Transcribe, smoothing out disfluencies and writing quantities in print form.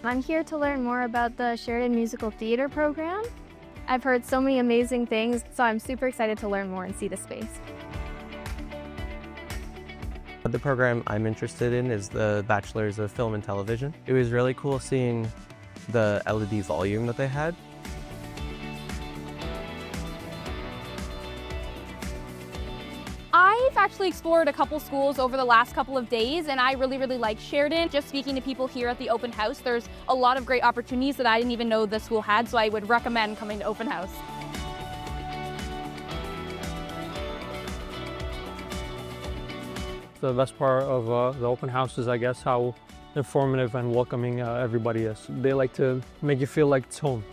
I'm here to learn more about the Sheridan Musical Theater program. I've heard so many amazing things, so I'm super excited to learn more and see the space. The program I'm interested in is the Bachelor's of Film and Television. It was really cool seeing the LED volume that they had. I've actually explored a couple schools over the last couple of days, and I really like Sheridan. Just speaking to people here at the open house, there's a lot of great opportunities that I didn't even know the school had, so I would recommend coming to open house. The best part of the open house is, I guess, how informative and welcoming everybody is. They like to make you feel like it's home.